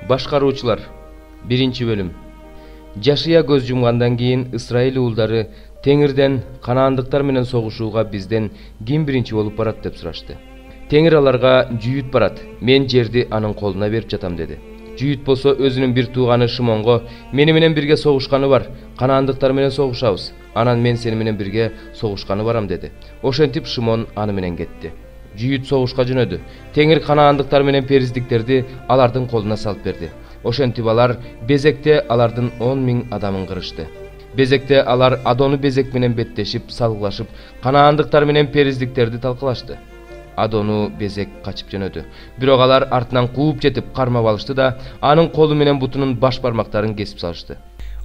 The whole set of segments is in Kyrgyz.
Башкаруучулар. 1-бөлүм. Жашыя көз жумгандан кийин Исраил уулдары Теңирден Канаандыктар менен согушууга бизден ким биринчи болуп барат деп сурашты. Теңир аларга жүйүт барат, мен жерди анын колуна берип жатам деди. Жүйүт болсо өзүнүн бир тууганы Шимонго мени менен бирге согушканы бар, Канаандыктар менен согушабыз. Анан мен сени менен бирге согушканы барам деди. Ошентип Шимон аны менен кетти. Жүйүт согушка жөнөдү. Теңир Канаандыктар менен периздиктерди алардын колуна салып берди. Ошентип алар Безекте алардын 10.000 адамын кырышты. Безекте алар Адону Безек менен беттешип, салгылашып, Канаандыктар менен периздиктерди талкалашты. Адону Безек качып жөнөдү. Бирок алар артынан кууп жетип кармап алышты да, анын колу менен бутунун баш бармактарын кесип салышты.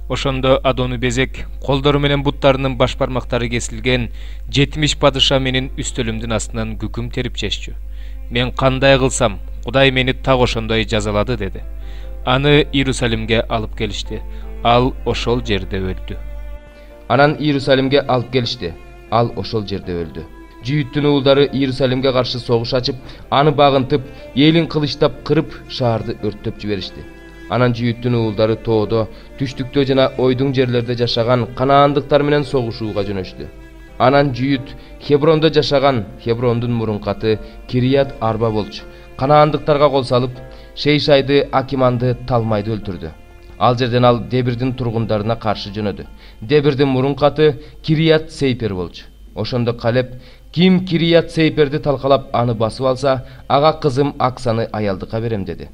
Ошондо Адону Безек колдору менен буттарынын баш бармактары кесилген 70 падыша менин үстөлүмдүн астынан күкүм терип чеччү. Мен кандай кылсам, Кудай мени так ошондой жазалады деди. Аны Иерусалимге алып келишти. Ал ошол жерде өлдү. Анан Иерусалимге алып келишти. Ал ошол жерде өлдү. Жүйүттүн уулдары Иерусалимге каршы согуш ачып, аны багынтып, элин кылычтап кырып, шаарды өрттөп жиберишти. Анан Жүйүттүн уулдары тоодо, түштүктө жана ойдуң жерлерде жашаган Канаандыктар менен согушууга жөнөштү. Анан Жүйүт Хеброндо жашаган, Хеброндун мурунку аты Кирият Арба болчу. Канаандыктарга кол салып, Шейшайды, Акиманды, Талмайды өлтүрдү. Ал жерден ал Дебирдин тургундарына каршы жөнөдү. Дебирдин мурунку аты Кирият Сейпер болчу. Ошондо Калеб, ким Кирият Сейперди талкалап аны басып алса, ага кызым Аксаны аялдыкка берем деди.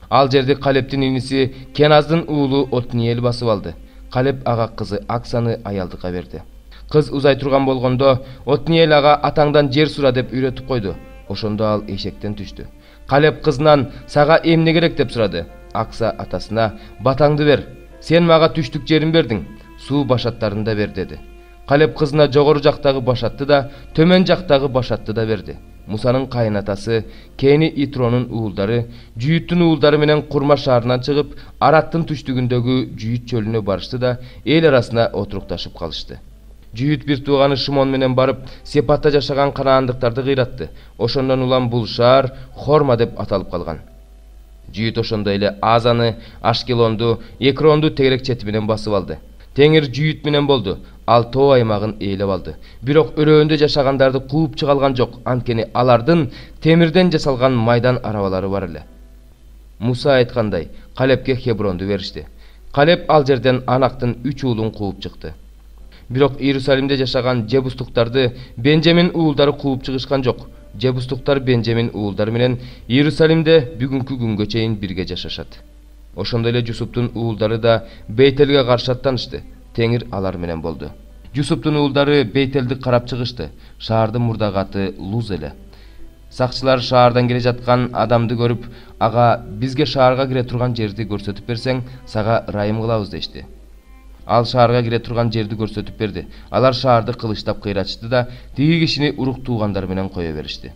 Ал жерди Калебдин иниси Кеназдын уулу Отниел басып алды. Калеб ага кызы Аксаны аялдыкка берди. Кыз узай турган болгондо Отниел ага атаңдан жер сура деп үйрөтүп койду. Ошондо ал эшектен түштү. Калеб кызынан сага эмне керек деп сурады. Акса атасына батаңды бер, сен мага түштүк жерин бердиң, суу башаттарын да бер деди. Калеб кызына жогору жактагы башатты да, төмөн жактагы башатты да берди. Мусанын кайынатасы Кени Итронун уулдары Жүйүттүн уулдары менен Курма шаарынан чыгып, Араттын түштүгүндөгү Жүйүт чөлүнө барышты да, эл арасына отурукташып калышты. Жүйүт бир тууганы Шимон менен барып, Сепатта жашаган Канаандыктарды кыйратты. Ошондон улам бул шаар Хорма деп аталып калган. Жүйүт ошондой эле Азаны, Ашкелонду, Экронду тегерек чети менен басып алды. Теңир Жүйүт менен болду. Ал тоо аймагын ээлеп алды. Бирок өрөөндө жашагандарды кууп чыгалган жок, анткени алардын темирден жасалган майдан арабалары бар эле. Муса айткандай, Калебке Хебронду беришти. Калеб ал жерден Анактын 3 уулун кууп чыкты. Бирок Иерусалимде жашаган Жебустуктарды Бенжамин уулдары кууп чыгышкан жок. Жебустуктар Бенжамин уулдары менен Иерусалимде бүгүнкү күнгө чейин бирге жашашат. Ошондой эле Жусуптун уулдары да Бейтелге каршы аттанышты. Теңир алар менен болду. Жусуптун уулдары Бейтелди карап чыгышты. Шаардын мурдагы аты Луз эле. Сакчылар шаардан келе жаткан адамды көрүп, ага бизге шаарга кире турган жерди көрсөтүп берсең, сага ырайым кылабыз дешти. Ал шаарга кире турган жерди көрсөтүп берди. Алар шаарды кылычтап кыйратышты да, тиги кишини урук туугандар менен кое беришти.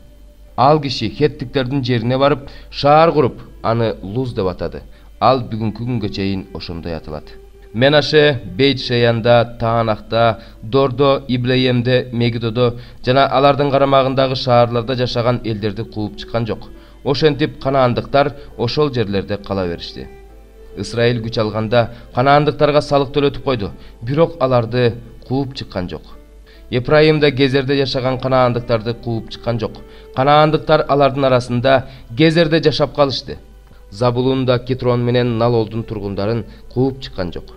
Ал киши хеттиктердин жерине барып, шаар куруп, аны Луз деп атады. Ал бүгүнкү күнгө чейин ошондой аталат. Менаше, Бейт-Шеянда, Таанакта, Дордо, Иблеемде, Мегидодо жана алардын карамагындагы шаарларда жашаган элдерди кууп чыккан жок. Ошентип Канаандыктар ошол жерлерде кала беришти. Исраил күч алганда Канаандыктарга салык төлөтүп койду, бирок аларды кууп чыккан жок. Эпрайымда Гезерде жашаган Канаандыктарды кууп чыккан жок. Канаандыктар алардын арасында Гезерде жашап калышты. Забулунда Китрон менен Налолдун тургундарын кууп чыккан жок.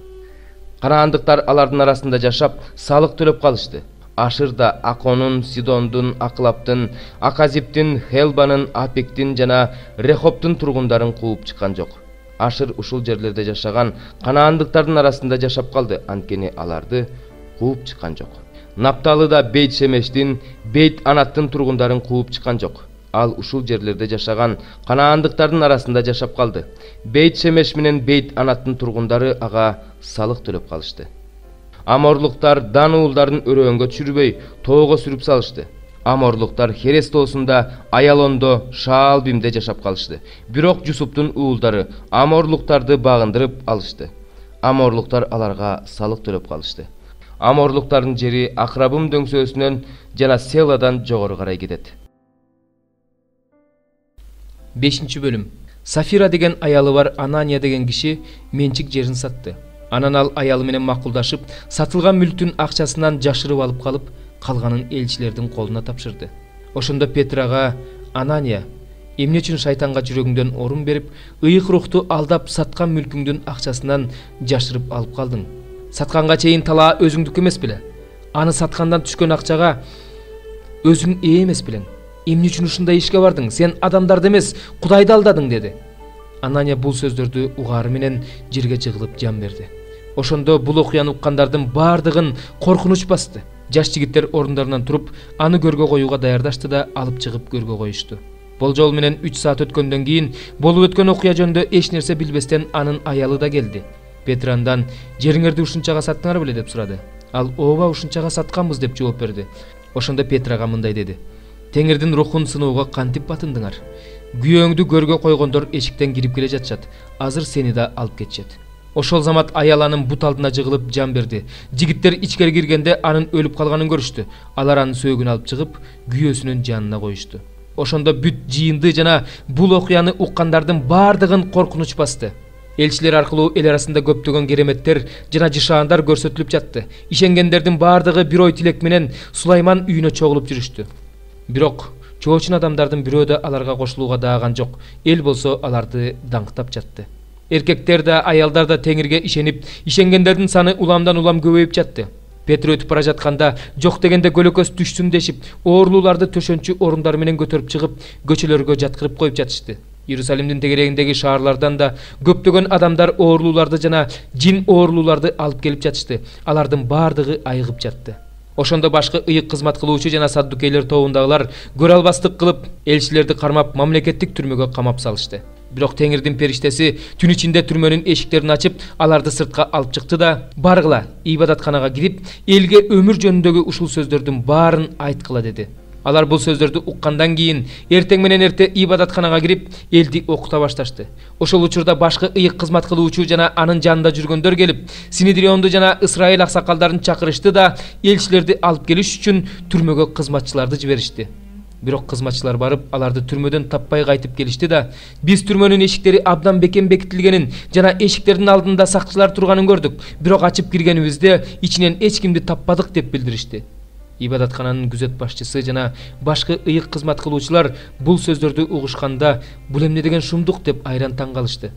Канаандыктар алардын арасында жашап, салык төлөп калышты. Ашырда Аконун, Сидондун, Аклаптын, Аказиптин, Хелбанын, Апектин жана Рехоптун тургундарын кууп чыккан жок. Ашыр ушул жерлерде жашаган Канаандыктардын арасында жашап калды, анткени аларды кууп чыккан жок. Напталыда Бейт-Шемештин, Бейт-Анаттын тургундарын кууп чыккан жок. Ал ушул жерлерде жашаган Канаандыктардын арасында жашап калды. Бейт-Шемеш менен Бейт-Анаттын тургундары ага салык төлөп калышты. Аморлуктар Дан уулдарын өрөөнгө түшүрбөй, тоого сүрүп салышты. Аморлуктар Херес тоосунда, Аялондо, Шаалбимде жашап калышты. Бирок Жусуптун уулдары Аморлуктарды багындырып алышты. Аморлуктар аларга салык төлөп калышты. Аморлуктардын жери Акрабым дөңсөөсүнөн жана Селадан жогору карай кетет. 5-бөлүм. Сафира деген аялы бар Анания деген киши менчик жерин сатты. Анан ал аялы менен макулдашып, сатылган мүлктүн акчасынан жашырып алып калып, калганын элчилердин колуна тапшырды. Ошондо Петрага Анания, эмне үчүн шайтанга жүрөгүңдөн орун берип, ыйык рухту алдап саткан мүлкүңдүн акчасынан жашырып алып калдың? Сатканга чейин талаа өзүңдүк эмес беле? Аны саткандан түшкөн акчага өзүң ээ эмес белең? Эмне үчүн ушундай ишке бардың? Сен адамдарды эмес, Кудайды алдадың деди. Анания бул сөздөрдү угары менен жерге жыгылып жан берди. Ошондо бул окуяны уккандардын бардыгын коркунуч басты. Жаш жигиттер орундарынан туруп, аны көргө коюуга даярдашты да алып чыгып көргө коюшту. Болжол менен 3 саат өткөндөн кийин болуп өткөн окуя жөнүндө эч нерсе билбестен анын аялы да келди. Петрандан жериңерди ушунчага саттыңар беле деп сурады. Ал ооба ушунчага сатканбыз деп жооп берди. Ошондо Петрага мындай деди: Теңирдин рухун сыноого кантип батындыңар? Күйөөңдү көргө койгондор эшиктен кирип келе жатышат. Азыр сени да алып кетишет. Ошол замат аяланын бут алдына жыгылып жан берди. Жигиттер ичкери киргенде анын өлүп калганын көрүштү. Алар анын сөөгүн алып чыгып, күйөөсүнүн жанына коюшту. Ошондо бүт жыйынды жана бул окуяны уккандардын бардыгын коркунуч басты. Элчилер аркылуу эл арасында көптөгөн кереметтер жана жышаандар көрсөтүлүп жатты. Ишенгендердин бардыгы бир ой тилек менен Сулайман үйүнө чогулуп жүрүштү. Бирок чоочун адамдардын бирөө да аларга кошулууга дааган жок. Эл болсо аларды даңктап жатты. Эркектер да аялдар да Теңирге ишенип, ишенгендердин саны уламдан улам көбөйүп жатты. Петр өтүп бара жатканда жок дегенде көлөкөс түшсүн дешип, оорулууларды төшөнчү орундар менен көтөрүп чыгып, көчөлөргө жаткырып коюп жатышты. Иерусалимдин тегерегиндеги шаарлардан да көптөгөн адамдар оорулууларды жана жин оорулууларды алып келип жатышты. Алардын бардыгы айыгып жатты. Ошондо башкы ыйык кызмат кылуучу жана саддукейлер тобундагылар көрө албастык кылып, элчилерди кармап, мамлекеттик түрмөгө камап салышты. Бирок Теңирдин периштеси түн ичинде түрмөнүн эшиктерин ачып, аларды сыртка алып чыкты да, баргыла, ибадатканага кирип, элге өмүр жөнүндөгү ушул сөздөрдүн баарын айткыла деди. Алар бул сөздөрдү уккандан кийин эртең менен эрте ибадатканага кирип, элди окута башташты. Ошол учурда башкы ыйык кызмат кылуучу жана анын жанында жүргөндөр келип, Синедрионду жана Исраил аксакалдарын чакырышты да, элчилерди алып келиш үчүн түрмөгө кызматчыларды жиберишти. Бирок кызматчылар барып, аларды түрмөдөн таппай кайтып келишти да, биз түрмөнүн эшиктери абдан бекем бекитилгенин жана эшиктердин алдында сакчылар турганын көрдүк. Бирок ачып киргенибизде ичинен эч кимди таппадык деп билдиришти. Ибадаткананын күзөт башчысы жана башкы ыйык кызмат кылуучулар бул сөздөрдү угушканда, бул эмне деген шумдук деп айран таң калышты.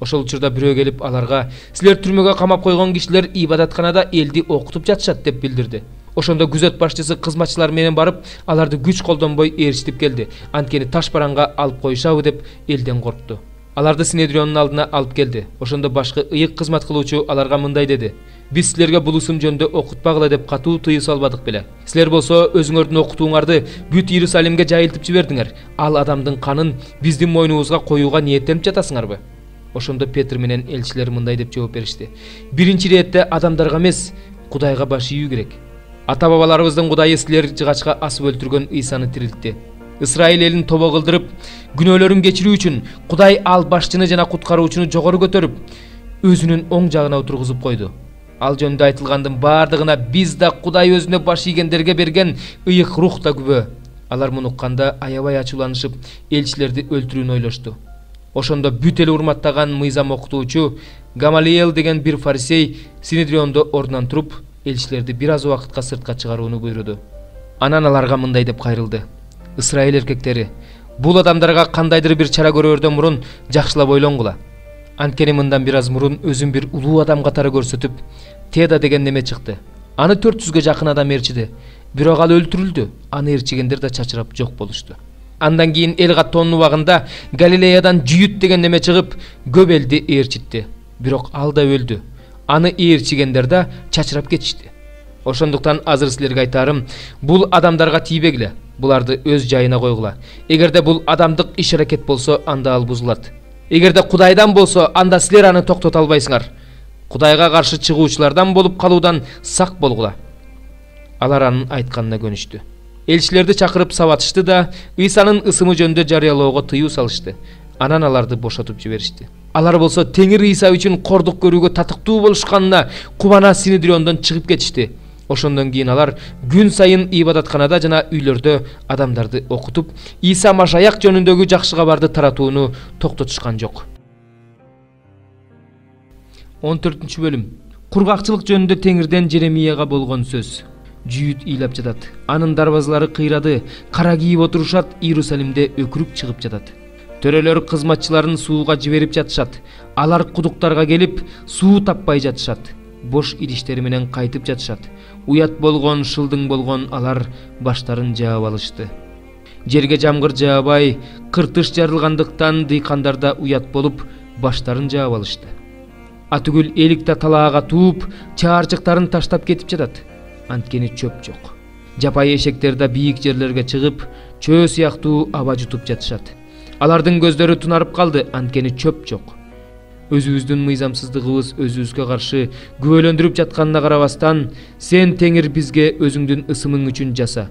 Ошол учурда бирөө келип аларга, силер түрмөгө камап койгон кишилер ибадатканада элди окутуп жатышат деп билдирди. Ошондо күзөт башчысы кызматчылар менен барып, аларды күч колдонбой ээрчитип келди. Анткени таш бараңга алып коюшабы деп элден коркту. Аларды Синедриондун алдына алып келди. Ошондо башкы ыйык кызмат кылуучу аларга мындай деди: Биз силерге бул ысым жөнүндө окутпагыла деп катуу тыюу салбадык беле. Силер болсо өзүңөрдүн окутууңарды бүт Иерусалимге жайылтып жибердиңер. Ал адамдын канын биздин мойнубузга коюуга ниеттенип жатасыңарбы? Ошондо Петр менен элчилер мындай деп жооп беришти: Биринчи иретте адамдарга эмес, Кудайга баш ийүү керек. Ата-бабаларыбыздын Кудайы силер жыгачка асып өлтүргөн Ыйсаны тирилтти. Исраил элин тобо кылдырып, күнөөлөрүн кечирүү үчүн Кудай ал башчыны жана куткаруучуну жогору көтөрүп, өзүнүн оң жагына отургузуп койду. Ал жөнүндө айтылгандын бардыгына биз да Кудай өзүнө баш ийгендерге берген ыйык рух да күбө. Алар муну укканда аябай ачууланышып, элчилерди өлтүрүүнү ойлошту. Ошондо бүт эл урматтаган мыйзам окутуучу Гамалиел деген бир фарисей Синедриондо ордунан туруп, элчилерди бир аз убакытка сыртка чыгарууну буйруду. Анан аларга мындай деп кайрылды: Исраил эркектери, бул адамдарга кандайдыр бир чара көрөрдөн мурун жакшылап ойлонгула. Анткени мындан бир аз мурун өзүн бир улуу адам катары көрсөтүп, Теда деген неме чыкты. Аны 400гө жакын адам ээрчиди. Бирок ал өлтүрүлдү. Аны ээрчигендер да чачырап жок болушту. Андан кийин эл каттоонун убагында Галилеядан Жүйүт деген неме чыгып, көп элди ээрчитти. Бирок ал да өлдү. Аны ээрчигендер да чачырап кетишти. Ошондуктан азыр силерге айтарым, бул адамдарга тийбегиле, буларды өз жайына койгула. Эгерде бул адамдык иш-аракет болсо, анда ал бузулат. Эгерде Кудайдан болсо, анда силер аны токтото албайсыңар. Кудайга каршы чыгуучулардан болуп калуудан сак болгула. Алар анын айтканына көнүштү. Элчилерди чакырып сабатышты да, Ыйсанын ысымы жөнүндө жарыялоого тыюу салышты. Анан аларды бошотуп жиберишти. Алар болсо Теңир Ыйса үчүн кордук көрүүгө татыктуу болушканына кубана Синедриондон чыгып кетишти. Ошондон кийин алар күн сайын ибадатканада жана үйлөрдө адамдарды окутуп, Иса Машаяк жөнүндөгү жакшы кабарды таратууну токтотушкан жок. 14-бөлүм. Кургакчылык жөнүндө Теңирден Жеремияга болгон сөз. Жүйүт ыйлап жатат. Анын дарбазалары кыйрады, кара кийип отурушат, Иерусалимде өкүрүк чыгып жатат. Төрөлөр кызматчыларын сууга жиберип жатышат. Алар кудуктарга келип, суу таппай жатышат. Бош идиштери менен кайтып жатышат. Уят болгон, шылдың болгон алар баштарын жаап алышты. Жерге жамгыр жаабай, кыртыш жарылгандыктан дыйкандарда уят болуп, баштарын жаап алышты. Атүгүл эликте талаага тууп, чаарчыктарын таштап кетип жатат. Анткени чөп жок. Жапай эшектер да бийик жерлерге чыгып, чөө сыяктуу аба жутуп жатышат. Алардын көздөрү тунарып калды, анткени чөп жок. Өзүбүздүн мыйзамсыздыгыбыз өзүбүзгө каршы күбөлөндүрүп жатканына карабастан, сен Теңир бизге өзүңдүн ысымың үчүн жаса.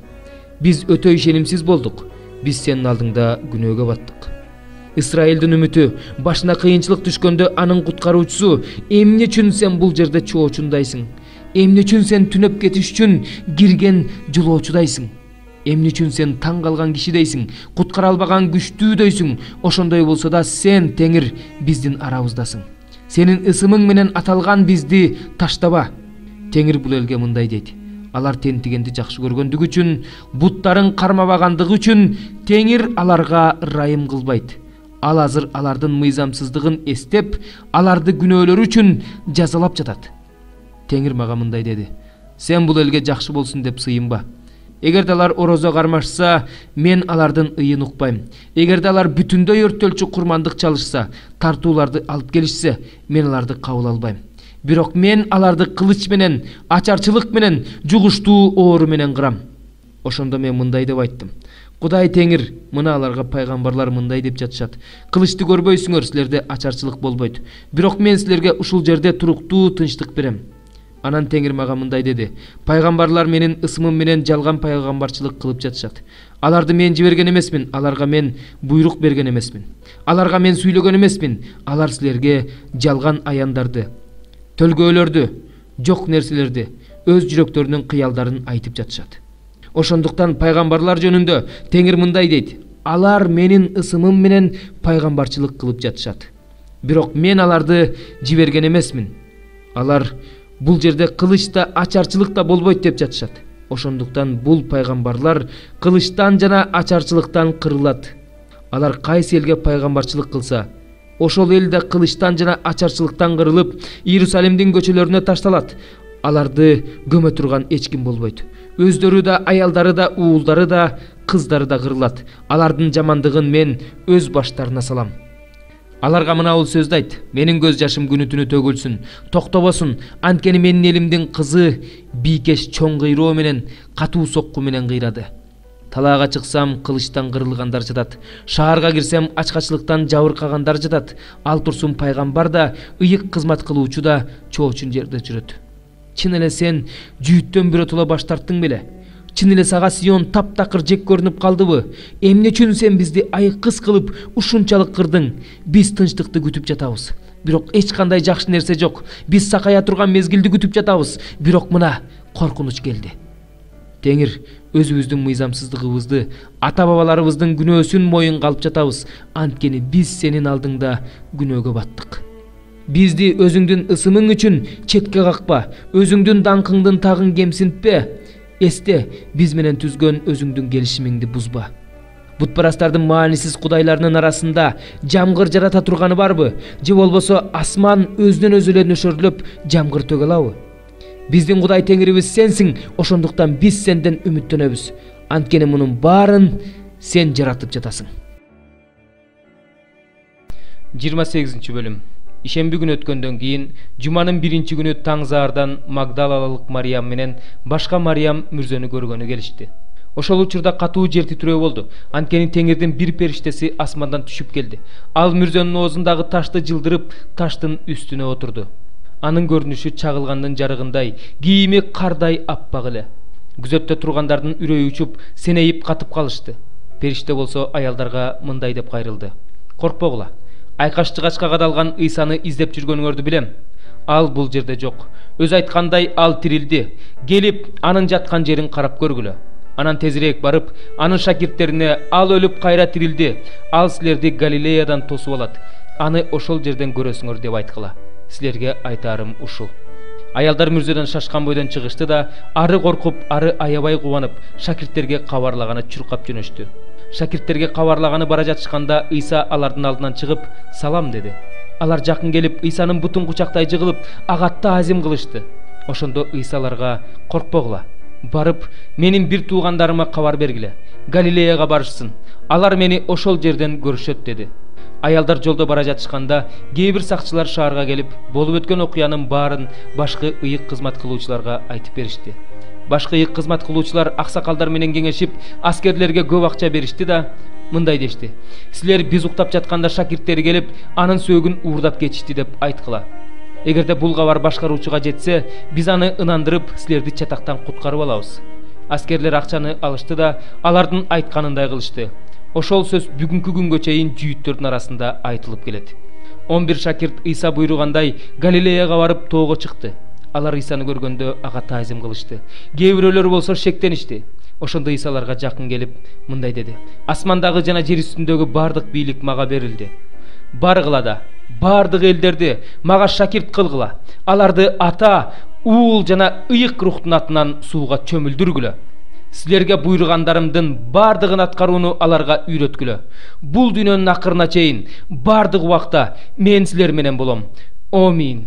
Биз өтө ишенимсиз болдук. Биз сенин алдыңда күнөөгө баттык. Исраилдин үмүтү башына кыйынчылык түшкөндө анын куткаруучусу, эмне үчүн сен бул жерде чоочундайсың? Эмне үчүн сен түнөп кетиш үчүн кирген жолоочудайсың? Эмне үчүн сен таң калган кишидейсиң, куткара албаган күчтүүдөйсүң? Ошондой болсо да сен Теңир биздин арабыздасың. Сенин ысымың менен аталган бизди таштаба. Теңир бул элге мындай дейт. Алар тентигенди жакшы көргөндүгү үчүн, буттарын кармабагандыгы үчүн Теңир аларга ырайым кылбайт. Ал азыр алардын мыйзамсыздыгын эстеп, аларды күнөөлөрү үчүн жазалап жатат. Теңир мага мындай деди. Сен бул элге жакшы болсун деп сыйынба. Эгерде алар орозо кармашса, мен алардын ыйын укпайм. Эгерде алар бүтүндөй өрттөлчү курмандык чалышса, тартууларды алып келишсе, мен аларды кабыл албайм. Бирок мен аларды кылыч менен, ачарчылык менен, жугуштуу оору менен кырам. Ошондо мен мындай деп айттым. Кудай Теңир, мына аларга пайгамбарлар мындай деп жатышат. Кылычты көрбөйсүңөр, силерде ачарчылык болбойт. Бирок мен силерге ушул жерде туруктуу тынчтык берем. Анан Теңир мага мындай деди. Пайгамбарлар менин ысымым менен жалган пайгамбарчылык кылып жатышат. Аларды мен жиберген эмесмин, аларга мен буйрук берген эмесмин. Аларга мен сүйлөгөн эмесмин. Алар силерге жалган аяндарды, төлгөөлөрдү, жок нерселерди, өз жүрөктөрүнүн кыялдарын айтып жатышат. Ошондуктан пайгамбарлар жөнүндө Теңир мындай дейт. Алар менин ысымым менен пайгамбарчылык кылып жатышат. Бирок мен аларды жиберген эмесмин. Алар бул жерде кылыч да, ачарчылык да болбойт деп жатышат. Ошондуктан бул пайгамбарлар кылычтан жана ачарчылыктан кырылат. Алар кайсы элге пайгамбарчылык кылса, ошол эл да кылычтан жана ачарчылыктан кырылып, Иерусалимдин көчөлөрүнө ташталат. Аларды көмө турган эч ким болбойт. Өздөрү да, аялдары да, уулдары да, кыздары да кырылат. Алардын жамандыгын мен өз баштарына салам. Аларга мынабул сөздү айт. Менин көз жашым күнү түнү төгүлсүн, токтобосун. Анткени менин элимдин кызы бийкеш чоң кыйроо менен, катуу сокку менен кыйрады. Талаага чыксам, кылычтан кырылгандар жатат. Шаарга кирсем, ачкачылыктан жабыркагандар жатат. Ал турсун пайгамбар да, ыйык кызмат кылуучу да чоочун жерде жүрөт. Чын эле сен жүйүттөн биротола баш тарттың беле? Чын эле сага Сион таптакыр жек көрүнүп калдыбы? Эмне үчүн сен бизди айкыз кылып ушунчалык кырдың? Биз тынчтыкты күтүп жатабыз. Бирок эч кандай жакшы нерсе жок. Биз сакая турган мезгилди күтүп жатабыз. Бирок мына коркунуч келди. Теңир, өзүбүздүн мыйзамсыздыгыбызды, ата-бабаларыбыздын күнөөсүн моюнга алып жатабыз. Анткени биз сенин алдыңда күнөөгө баттык. Бизди өзүңдүн ысымың үчүн четке какпа, өзүңдүн даңкыңдын тагын кемсинтпе. Эсте, биз менен түзгөн өзүңдүн келишимиңди бузба. Бутпарастардын маанисиз кудайларынын арасында жамгыр жарата турганы барбы? Же болбосо асман өзүнөн өзү эле нөшөрлөп жамгыр төгө алабы? Биздин Кудай Теңирибиз сенсиң, ошондуктан биз сенден үмүттөнөбүз. Анткени мунун баарын сен жаратып жатасың. 28-бөлүм. Ишемби күнү өткөндөн кийин жуманын 1-күнү таң заардан Магдалалык Мариям менен башка Мариям мүрзөнү көргөнү келишти. Ошол учурда катуу жер титирөө болду. Анткени Теңирдин бир периштеси асмандан түшүп келди. Ал мүрзөнүн оозундагы ташты жылдырып, таштын үстүнө отурду. Анын көрүнүшү чагылгандын жарыгындай, кийими кардай аппак эле. Күзөттө тургандардын үрөйү учуп, сенейип катып калышты. Периште болсо аялдарга мындай деп кайрылды. Коркпогула. Айкаш чыгачка кадалган Ыйсаны издеп жүргөнүңөрдү билем. Ал бул жерде жок. Өз айткандай ал тирилди. Келип, анын жаткан жерин карап көргүлө. Анан тезирээк барып, анын шакирттерине ал өлүп кайра тирилди. Ал силерди Галилеядан тосуп алат. Аны ошол жерден көрөсүңөр деп айткыла. Силерге айтарым ушул. Аялдар мүрзөдөн шашкан бойдон чыгышты да, ары коркуп, ары аябай кубанып, шакирттерге кабарлаганы чуркап жөнөштү. Шакирттерге кабарлаганы бара жатышканда Ыйса алардын алдынан чыгып, салам деди. Алар жакын келип, Ыйсанын бутун кучактай жыгылып, ага таазим кылышты. Ошондо Ыйса аларга: "Коркпогула. Барып, менин бир туугандарыма кабар бергиле. Галилеяга барышсын. Алар мени ошол жерден көрүшөт" деди. Аялдар жолдо бара жатышканда, кээ бир сакчылар шаарга келип, болуп өткөн окуянын баарын башкы ыйык кызмат кылуучуларга айтып беришти. Башкы ыйык кызмат кылуучулар аксакалдар менен кеңешип, аскерлерге көп акча беришти да, мындай дешти: "Силер биз уктап жатканда шакирттери келип, анын сөөгүн уурдап кетишти" деп айткыла. Эгерде бул кабар башкаруучуга жетсе, биз аны ынандырып, силерди чатактан куткарып алабыз. Аскерлер акчаны алышты да, алардын айтканындай кылышты. Ошол сөз бүгүнкү күнгө чейин жүйүттөрдүн арасында айтылып келет. 11 шакирт Ыйса буйругандай Галилеяга барып тоого чыкты. Алар Ыйсаны көргөндө ага таазим кылышты. Кээ бирөөлөр болсо шектеништи. Ошондо Ыйса аларга жакын келип мындай деди: "Асмандагы жана жер үстүндөгү бардык бийлик мага берилди. Баргыла да бардык элдерди мага шакирт кылгыла. Аларды Ата, Уул жана ыйык рухтун атынан сууга чөмүлдүргүлө. Силерге буйругандарымдын бардыгын аткарууну аларга үйрөткүлө. Бул дүйнөнүн акырына чейин бардык убакта мен силер менен болом. Амин."